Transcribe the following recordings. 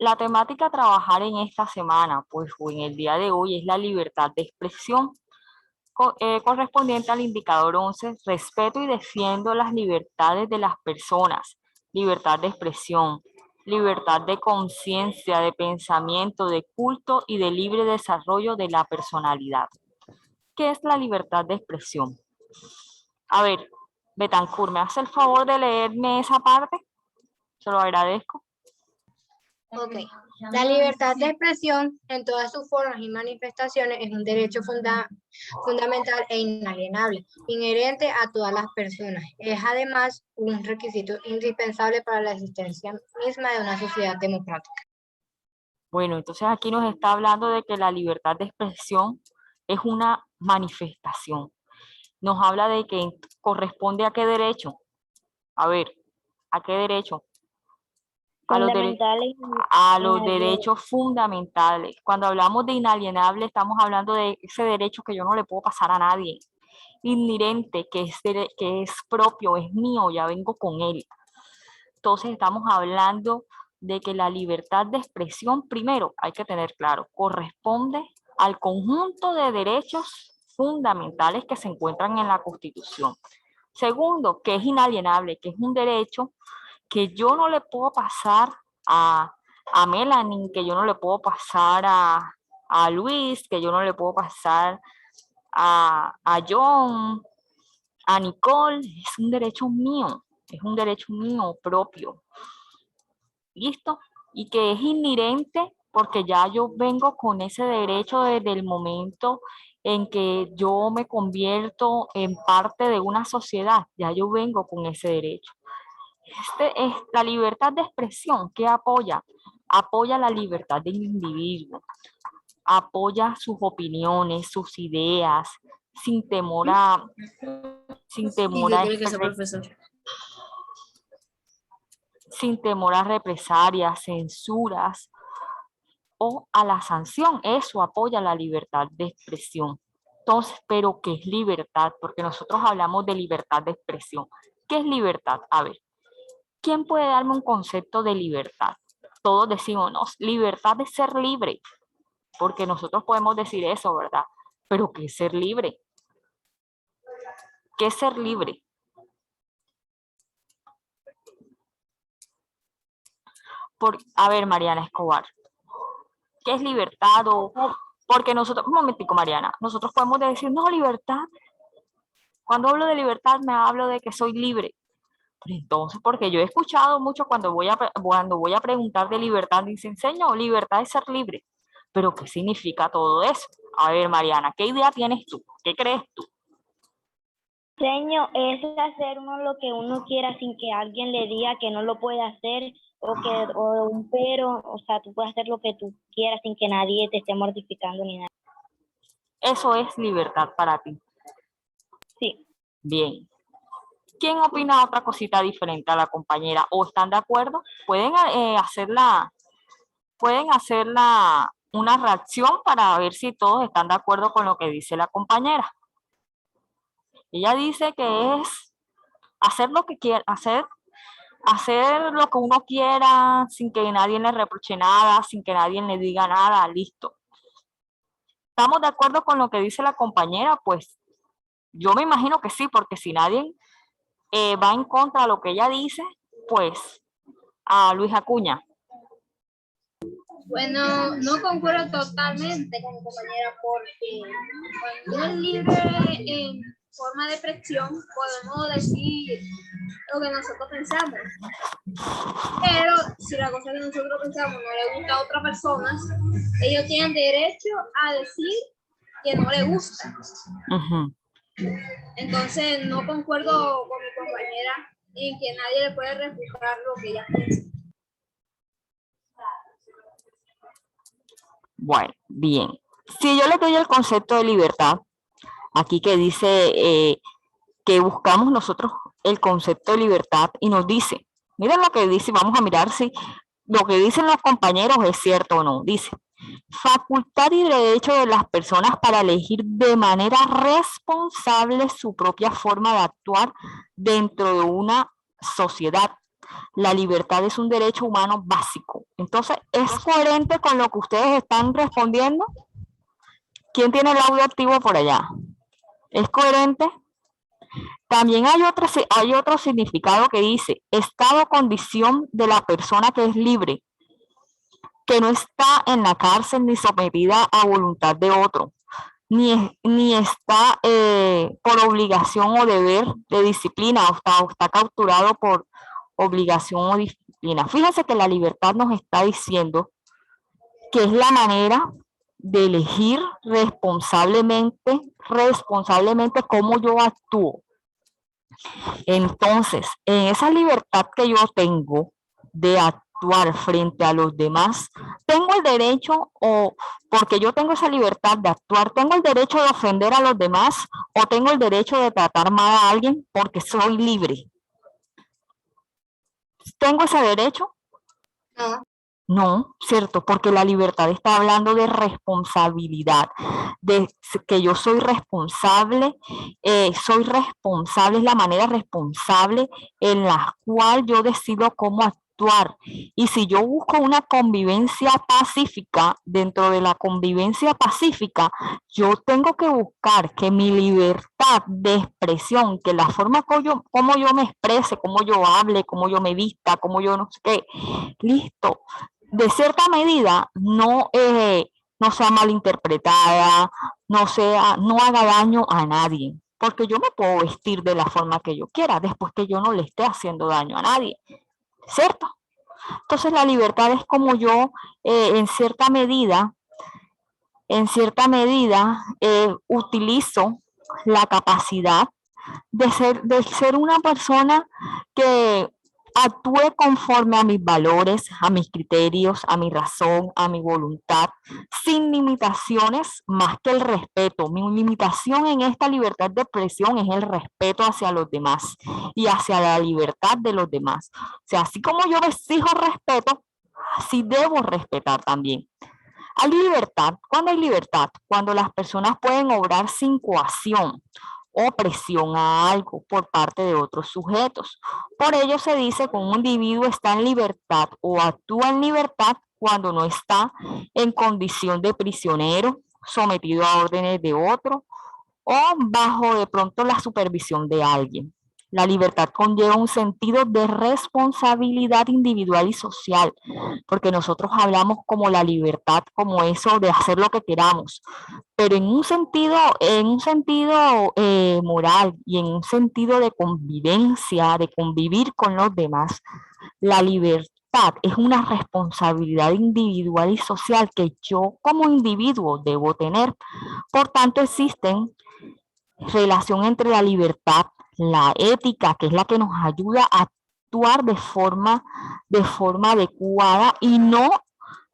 la temática a trabajar en esta semana, pues, o en el día de hoy, es la libertad de expresión, correspondiente al indicador 11, respeto y defiendo las libertades de las personas, libertad de expresión, libertad de conciencia, de pensamiento, de culto y de libre desarrollo de la personalidad. ¿Qué es la libertad de expresión? A ver, Betancourt, ¿me hace el favor de leerme esa parte? Se lo agradezco. Ok. La libertad de expresión en todas sus formas y manifestaciones es un derecho fundamental e inalienable, inherente a todas las personas. Es además un requisito indispensable para la existencia misma de una sociedad democrática. Bueno, entonces aquí nos está hablando de que la libertad de expresión es una manifestación. Nos habla de que corresponde a qué derecho. A ver, ¿a qué derecho? Fundamentales. A los derechos fundamentales. Cuando hablamos de inalienable, estamos hablando de ese derecho que yo no le puedo pasar a nadie. Inherente, que es propio, es mío, ya vengo con él. Entonces estamos hablando de que la libertad de expresión, primero, hay que tener claro, corresponde al conjunto de derechos fundamentales que se encuentran en la Constitución. Segundo, que es inalienable, que es un derecho que yo no le puedo pasar a Melanie, que yo no le puedo pasar a Luis, que yo no le puedo pasar a John, a Nicole. Es un derecho mío propio. ¿Listo? Y que es inherente porque ya yo vengo con ese derecho desde el momento en que yo me convierto en parte de una sociedad, ya yo vengo con ese derecho. Es la libertad de expresión que apoya la libertad del individuo, apoya sus opiniones, sus ideas, sin temor a represalias, censuras o a la sanción. Eso apoya la libertad de expresión. Entonces, ¿pero qué es libertad? Porque nosotros hablamos de libertad de expresión. ¿Qué es libertad? A ver, ¿quién puede darme un concepto de libertad? Todos decimos, no, libertad es ser libre, porque nosotros podemos decir eso, ¿verdad? Pero ¿qué es ser libre? ¿Qué es ser libre? A ver, Mariana Escobar, ¿qué es libertad? Porque nosotros, un momentico, Mariana, nosotros podemos decir, no, libertad. Cuando hablo de libertad me hablo de que soy libre. Entonces, porque yo he escuchado mucho cuando voy a preguntar de libertad, dicen, señor, libertad es ser libre. Pero ¿qué significa todo eso? A ver, Mariana, ¿qué idea tienes tú? ¿Qué crees tú? Señor, es hacer uno lo que uno quiera sin que alguien le diga que no lo puede hacer o un pero, o sea, tú puedes hacer lo que tú quieras sin que nadie te esté mortificando ni nada. Eso es libertad para ti. Sí. Bien. ¿Quién opina otra cosita diferente a la compañera? ¿O están de acuerdo? Pueden hacerla una reacción para ver si todos están de acuerdo con lo que dice la compañera. Ella dice que es hacer lo que quiera, hacer lo que uno quiera sin que nadie le reproche nada, sin que nadie le diga nada, listo. ¿Estamos de acuerdo con lo que dice la compañera? Pues yo me imagino que sí, porque si nadie va en contra de lo que ella dice, pues a Luis Acuña. Bueno, no concuerdo totalmente con mi compañera porque cuando uno es libre en forma de expresión podemos decir lo que nosotros pensamos. Pero si la cosa que nosotros pensamos no le gusta a otras personas, ellos tienen derecho a decir que no le gusta. Entonces no concuerdo con mi compañera en que nadie le puede refutar lo que ella piensa. Bueno, bien. Si yo le doy el concepto de libertad, aquí que dice que buscamos nosotros el concepto de libertad y nos dice, miren lo que dice, vamos a mirar si lo que dicen los compañeros es cierto o no. Dice, facultad y derecho de las personas para elegir de manera responsable su propia forma de actuar dentro de una sociedad. La libertad es un derecho humano básico, Entonces, ¿es coherente con lo que ustedes están respondiendo? ¿Quién tiene el audio activo por allá? ¿Es coherente? También hay otro significado que dice, estado o condición de la persona que es libre, que no está en la cárcel ni sometida a voluntad de otro, ni está por obligación o deber de disciplina, o está capturado por obligación o disciplina. Fíjense que la libertad nos está diciendo que es la manera de elegir responsablemente cómo yo actúo. Entonces, en esa libertad que yo tengo de actuar frente a los demás, tengo el derecho, o porque yo tengo esa libertad de actuar, tengo el derecho de ofender a los demás, o tengo el derecho de tratar mal a alguien porque soy libre. ¿Tengo ese derecho? No. No, ¿cierto? Porque la libertad está hablando de responsabilidad, de que yo soy responsable es la manera responsable en la cual yo decido cómo actuar. Y si yo busco una convivencia pacífica, dentro de la convivencia pacífica, yo tengo que buscar que mi libertad de expresión, que la forma como yo me exprese, como yo hable, como yo me vista, como yo no sé qué, listo, de cierta medida no sea malinterpretada, no haga daño a nadie, porque yo me puedo vestir de la forma que yo quiera, después que yo no le esté haciendo daño a nadie, ¿cierto? Entonces la libertad es como yo, en cierta medida, utilizo la capacidad de ser una persona que actúe conforme a mis valores, a mis criterios, a mi razón, a mi voluntad, sin limitaciones más que el respeto. Mi limitación en esta libertad de expresión es el respeto hacia los demás y hacia la libertad de los demás. O sea, así como yo exijo respeto, así debo respetar también. Hay libertad. ¿Cuándo hay libertad? Cuando las personas pueden obrar sin coacción o presión a algo por parte de otros sujetos. Por ello se dice que un individuo está en libertad o actúa en libertad cuando no está en condición de prisionero, sometido a órdenes de otro o bajo de pronto la supervisión de alguien. La libertad conlleva un sentido de responsabilidad individual y social, porque nosotros hablamos como la libertad, como eso de hacer lo que queramos, pero en un sentido moral y en un sentido de convivencia, de convivir con los demás, la libertad es una responsabilidad individual y social que yo como individuo debo tener. Por tanto, existen relación entre la libertad, la ética, que es la que nos ayuda a actuar de forma adecuada, y no,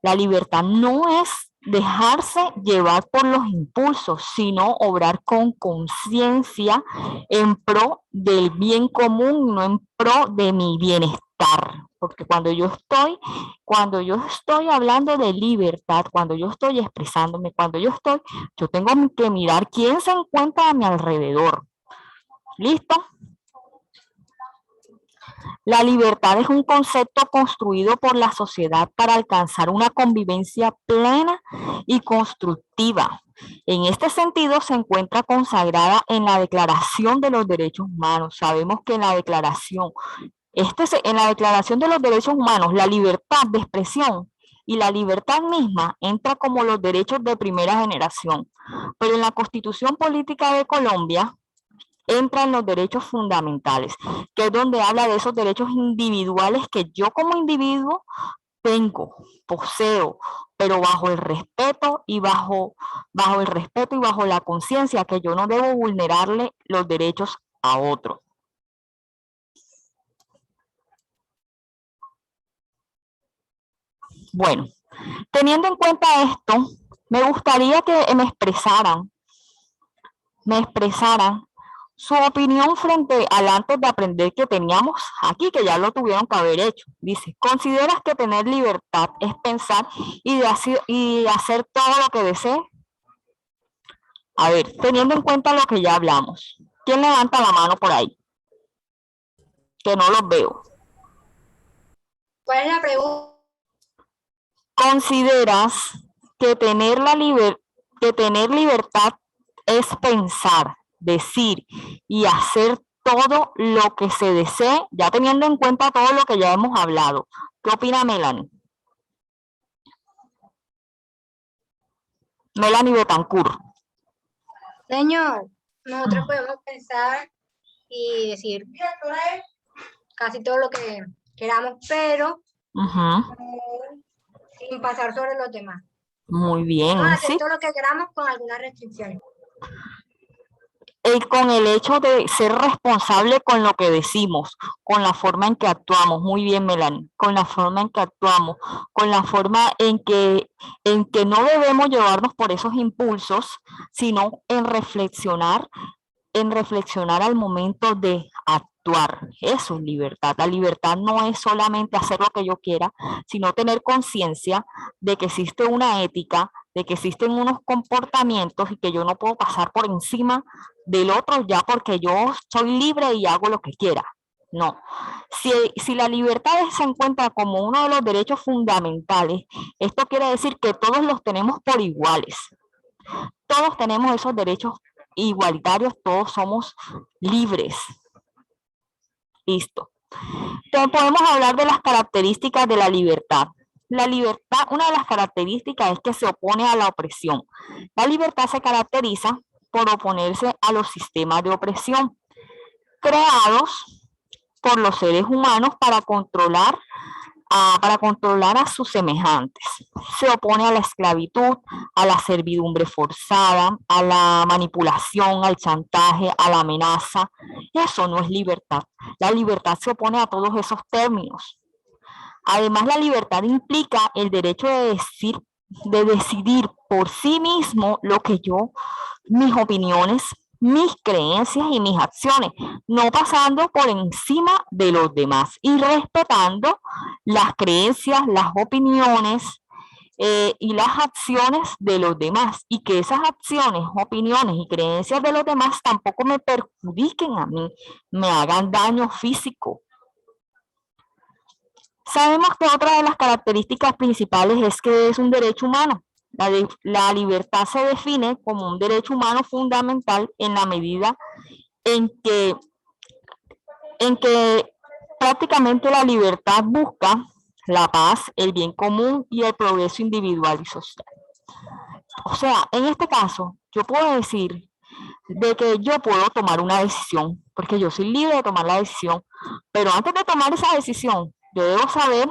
la libertad no es dejarse llevar por los impulsos, sino obrar con conciencia en pro del bien común, no en pro de mi bienestar. Porque cuando yo estoy hablando de libertad, cuando yo estoy expresándome, yo tengo que mirar quién se encuentra a mi alrededor. ¿Listo? La libertad es un concepto construido por la sociedad para alcanzar una convivencia plena y constructiva. En este sentido, se encuentra consagrada en la Declaración de los Derechos Humanos. Sabemos que en la Declaración de los Derechos Humanos, la libertad de expresión y la libertad misma entra como los derechos de primera generación. Pero en la Constitución Política de Colombia entran los derechos fundamentales, que es donde habla de esos derechos individuales que yo como individuo poseo, pero bajo el respeto y bajo la conciencia que yo no debo vulnerarle los derechos a otro. Bueno, teniendo en cuenta esto, me gustaría que me expresaran su opinión frente al antes de aprender que teníamos aquí, que ya lo tuvieron que haber hecho. Dice, ¿consideras que tener libertad es pensar y hacer todo lo que desee? A ver, teniendo en cuenta lo que ya hablamos, ¿quién levanta la mano por ahí? Que no los veo. ¿Cuál es la pregunta? ¿Consideras que tener libertad es pensar, decir y hacer todo lo que se desee, ya teniendo en cuenta todo lo que ya hemos hablado? ¿Qué opina Melanie? Melanie Betancourt. Señor, nosotros podemos pensar y decir casi todo lo que queramos, pero sin pasar sobre los demás. Muy bien. Podemos hacer ¿sí? todo lo que queramos con algunas restricciones. Con el hecho de ser responsable con lo que decimos, con la forma en que actuamos, muy bien Melanie, con la forma en que actuamos, con la forma en que no debemos llevarnos por esos impulsos, sino en reflexionar al momento de actuar. Eso es libertad. La libertad no es solamente hacer lo que yo quiera, sino tener conciencia de que existe una ética, de que existen unos comportamientos y que yo no puedo pasar por encima del otro ya porque yo soy libre y hago lo que quiera. No. Si la libertad se encuentra como uno de los derechos fundamentales, esto quiere decir que todos los tenemos por iguales. Todos tenemos esos derechos igualitarios, todos somos libres. Listo. Entonces podemos hablar de las características de la libertad. La libertad, una de las características es que se opone a la opresión. La libertad se caracteriza por oponerse a los sistemas de opresión creados por los seres humanos para controlar a sus semejantes. Se opone a la esclavitud, a la servidumbre forzada, a la manipulación, al chantaje, a la amenaza. Eso no es libertad. La libertad se opone a todos esos términos. Además, la libertad implica el derecho de decidir por sí mismo lo que mis opiniones, mis creencias y mis acciones, no pasando por encima de los demás y respetando las creencias, las opiniones y las acciones de los demás, y que esas acciones, opiniones y creencias de los demás tampoco me perjudiquen a mí, me hagan daño físico. Sabemos que otra de las características principales es que es un derecho humano. La libertad se define como un derecho humano fundamental en la medida en que prácticamente la libertad busca la paz, el bien común y el progreso individual y social. O sea, en este caso, yo puedo decir de que yo puedo tomar una decisión, porque yo soy libre de tomar la decisión, pero antes de tomar esa decisión, yo debo saber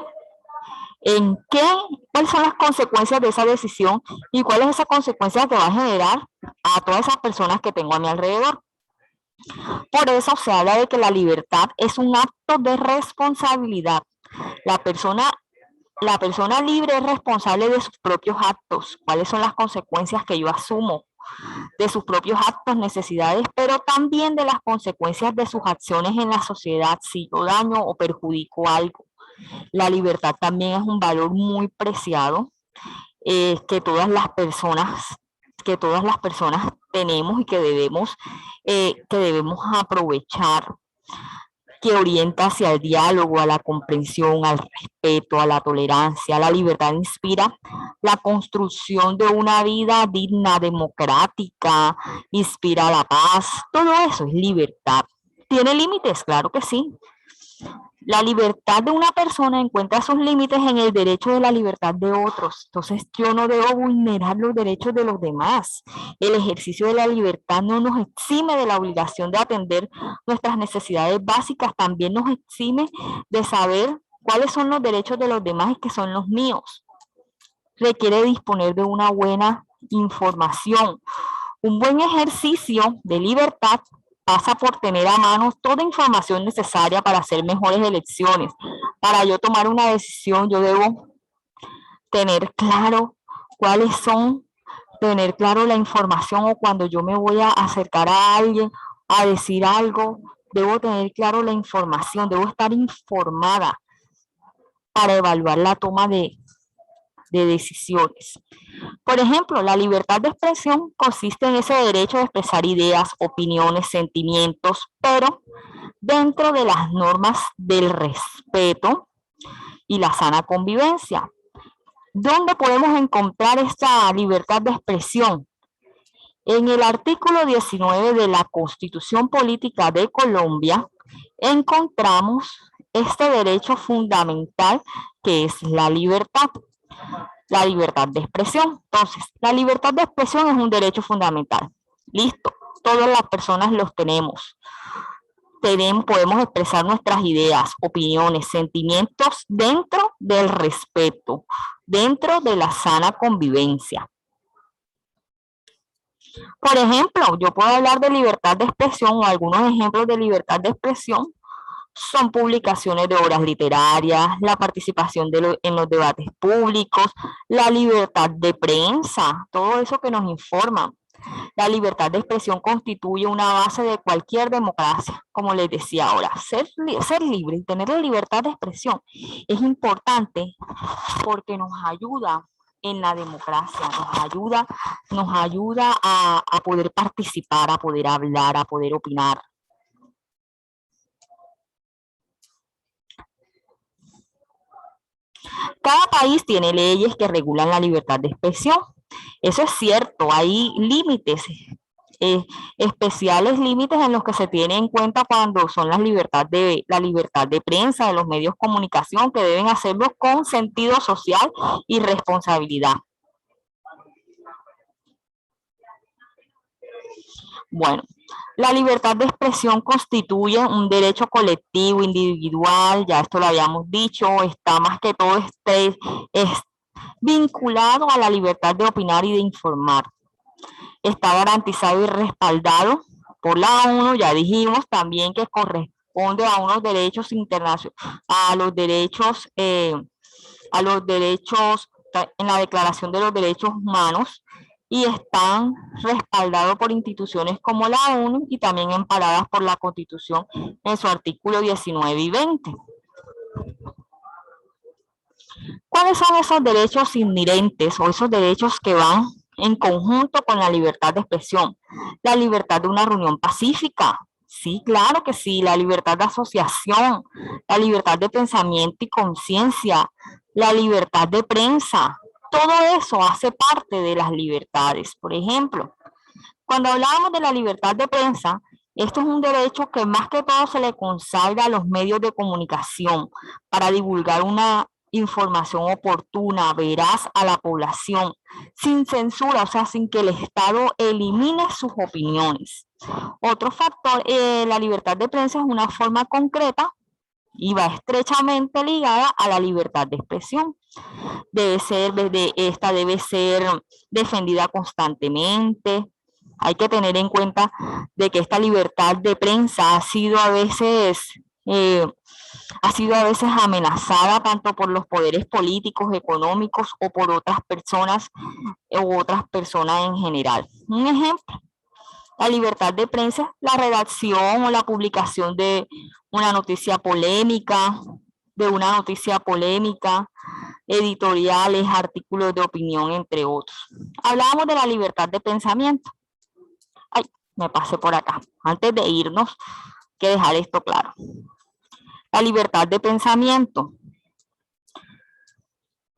cuáles son las consecuencias de esa decisión y cuál es esa consecuencia que va a generar a todas esas personas que tengo a mi alrededor. Por eso se habla de que la libertad es un acto de responsabilidad. La persona libre es responsable de sus propios actos. ¿Cuáles son las consecuencias que yo asumo? De sus propios actos, necesidades, pero también de las consecuencias de sus acciones en la sociedad, si yo daño o perjudico algo. La libertad también es un valor muy preciado que todas las personas tenemos y que debemos aprovechar, que orienta hacia el diálogo, a la comprensión, al respeto, a la tolerancia. La libertad inspira la construcción de una vida digna, democrática, inspira la paz. Todo eso es libertad. ¿Tiene límites? Claro que sí. La libertad de una persona encuentra sus límites en el derecho de la libertad de otros. Entonces, yo no debo vulnerar los derechos de los demás. El ejercicio de la libertad no nos exime de la obligación de atender nuestras necesidades básicas, también nos exime de saber cuáles son los derechos de los demás y qué son los míos. Requiere disponer de una buena información. Un buen ejercicio de libertad pasa por tener a mano toda información necesaria para hacer mejores elecciones. Para yo tomar una decisión, yo debo tener claro tener claro la información, o cuando yo me voy a acercar a alguien a decir algo, debo tener claro la información, debo estar informada para evaluar la toma de decisiones. Por ejemplo, la libertad de expresión consiste en ese derecho de expresar ideas, opiniones, sentimientos, pero dentro de las normas del respeto y la sana convivencia. ¿Dónde podemos encontrar esta libertad de expresión? En el artículo 19 de la Constitución Política de Colombia encontramos este derecho fundamental que es la libertad de expresión. Entonces, la libertad de expresión es un derecho fundamental. Listo, todas las personas los tenemos. Podemos expresar nuestras ideas, opiniones, sentimientos dentro del respeto, dentro de la sana convivencia. Por ejemplo, yo puedo hablar de libertad de expresión o algunos ejemplos de libertad de expresión son publicaciones de obras literarias, la participación en los debates públicos, la libertad de prensa, todo eso que nos informa. La libertad de expresión constituye una base de cualquier democracia, como les decía ahora. Ser libre y tener la libertad de expresión es importante porque nos ayuda en la democracia, nos ayuda a poder participar, a poder hablar, a poder opinar. Cada país tiene leyes que regulan la libertad de expresión. Eso es cierto, hay límites, especiales límites en los que se tiene en cuenta cuando son la libertad de prensa, de los medios de comunicación, que deben hacerlo con sentido social y responsabilidad. Bueno, la libertad de expresión constituye un derecho colectivo, individual, ya esto lo habíamos dicho, está más que todo es vinculado a la libertad de opinar y de informar. Está garantizado y respaldado por la ONU, ya dijimos también que corresponde a unos derechos internacionales, a los derechos en la Declaración de los Derechos Humanos, y están respaldados por instituciones como la ONU y también amparadas por la Constitución en su artículo 19 y 20. ¿Cuáles son esos derechos inherentes o esos derechos que van en conjunto con la libertad de expresión? La libertad de una reunión pacífica. Sí, claro que sí. La libertad de asociación, la libertad de pensamiento y conciencia, la libertad de prensa. Todo eso hace parte de las libertades. Por ejemplo, cuando hablábamos de la libertad de prensa, esto es un derecho que más que todo se le consagra a los medios de comunicación para divulgar una información oportuna, veraz a la población, sin censura, o sea, sin que el Estado elimine sus opiniones. Otro factor, la libertad de prensa es una forma concreta y va estrechamente ligada a la libertad de expresión. Esta debe ser defendida constantemente. Hay que tener en cuenta de que esta libertad de prensa ha sido a veces amenazada tanto por los poderes políticos, económicos o por otras personas en general. Un ejemplo, la libertad de prensa, la redacción o la publicación de una noticia polémica, editoriales, artículos de opinión, entre otros. Hablábamos de la libertad de pensamiento. Ay, me pasé por acá. Antes de irnos, hay que dejar esto claro. La libertad de pensamiento.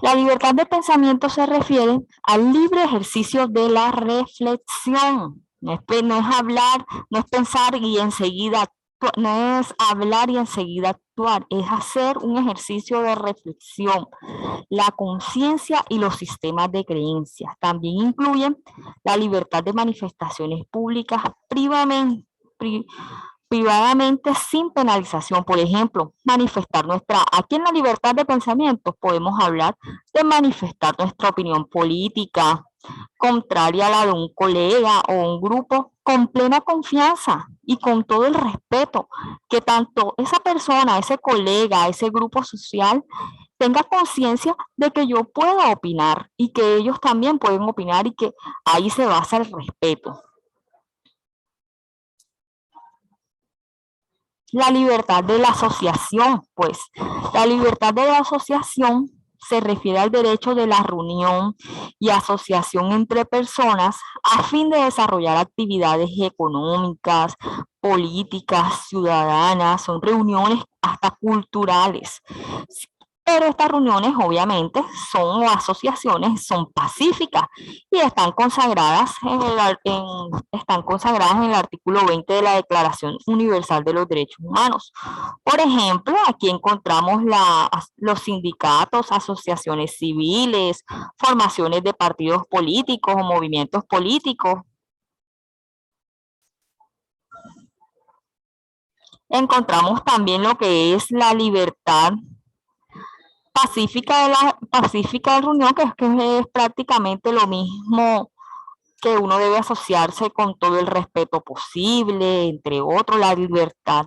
La libertad de pensamiento se refiere al libre ejercicio de la reflexión. No es hablar, no es pensar y enseguida actuar, no es hablar y enseguida actuar, es hacer un ejercicio de reflexión. La conciencia y los sistemas de creencias también incluyen la libertad de manifestaciones públicas privadamente sin penalización. Por ejemplo, aquí en la libertad de pensamiento podemos hablar de manifestar nuestra opinión política, contraria a la de un colega o un grupo, con plena confianza y con todo el respeto, que tanto esa persona, ese colega, ese grupo social tenga conciencia de que yo puedo opinar y que ellos también pueden opinar y que ahí se basa el respeto. La libertad de la asociación, pues la libertad de la asociación se refiere al derecho de la reunión y asociación entre personas a fin de desarrollar actividades económicas, políticas, ciudadanas, son reuniones hasta culturales. Pero estas reuniones, obviamente, son o asociaciones, son pacíficas y están consagradas están consagradas en el artículo 20 de la Declaración Universal de los Derechos Humanos. Por ejemplo, aquí encontramos los sindicatos, asociaciones civiles, formaciones de partidos políticos o movimientos políticos. Encontramos también lo que es la libertad pacífica de reunión, que es prácticamente lo mismo, que uno debe asociarse con todo el respeto posible, entre otros, la libertad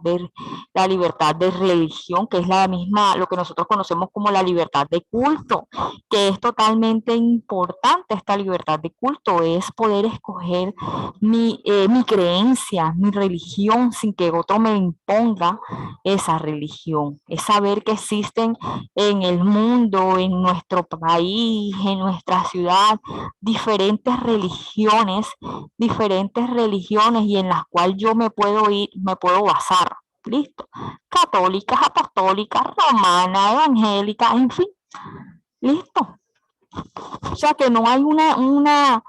de religión, que es la misma, lo que nosotros conocemos como la libertad de culto, que es totalmente importante. Esta libertad de culto es poder escoger mi creencia, mi religión, sin que otro me imponga esa religión. Es saber que existen en el mundo, en nuestro país, en nuestra ciudad, diferentes religiones y en las cuales yo me puedo basar. Listo. Católicas, apostólicas, romanas, evangélicas, en fin. Listo. O sea que no hay una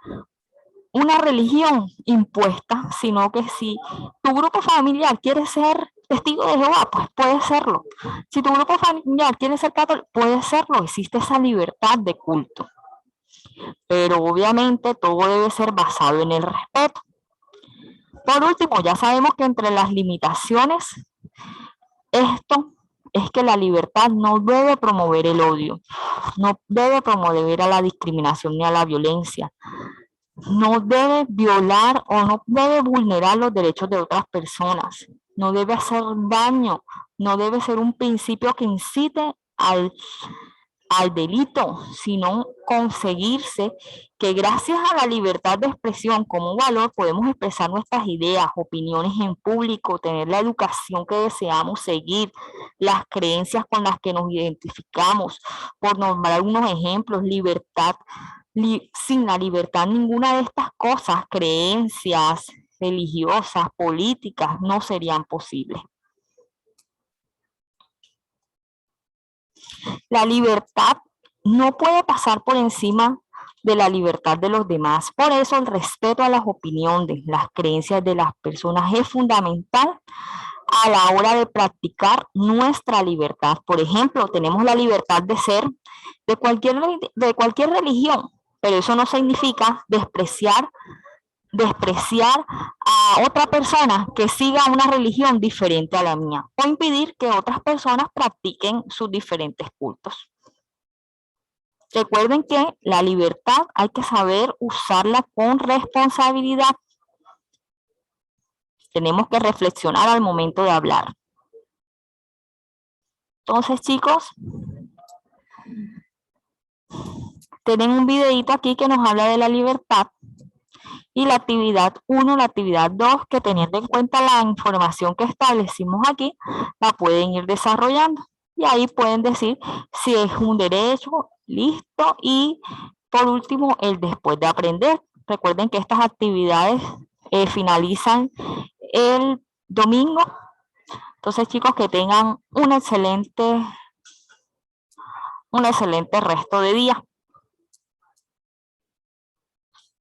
religión impuesta, sino que si tu grupo familiar quiere ser testigo de Jehová, pues puede serlo. Si tu grupo familiar quiere ser católico, puede serlo. Existe esa libertad de culto. Pero obviamente todo debe ser basado en el respeto. Por último, ya sabemos que entre las limitaciones, esto es que la libertad no debe promover el odio, no debe promover a la discriminación ni a la violencia, no debe violar o no debe vulnerar los derechos de otras personas, no debe hacer daño, no debe ser un principio que incite al delito, sino conseguirse que gracias a la libertad de expresión como valor podemos expresar nuestras ideas, opiniones en público, tener la educación que deseamos seguir, las creencias con las que nos identificamos. Por nombrar algunos ejemplos, libertad, sin la libertad ninguna de estas cosas, creencias religiosas, políticas, no serían posibles. La libertad no puede pasar por encima de la libertad de los demás. Por eso el respeto a las opiniones, las creencias de las personas es fundamental a la hora de practicar nuestra libertad. Por ejemplo, tenemos la libertad de ser de cualquier religión, pero eso no significa despreciar a otra persona que siga una religión diferente a la mía o impedir que otras personas practiquen sus diferentes cultos. Recuerden que la libertad hay que saber usarla con responsabilidad. Tenemos que reflexionar al momento de hablar. Entonces, chicos, tienen un videito aquí que nos habla de la libertad. Y la actividad 1, la actividad 2, que teniendo en cuenta la información que establecimos aquí, la pueden ir desarrollando. Y ahí pueden decir si es un derecho, listo. Y por último, el después de aprender. Recuerden que estas actividades finalizan el domingo. Entonces, chicos, que tengan un excelente resto de día.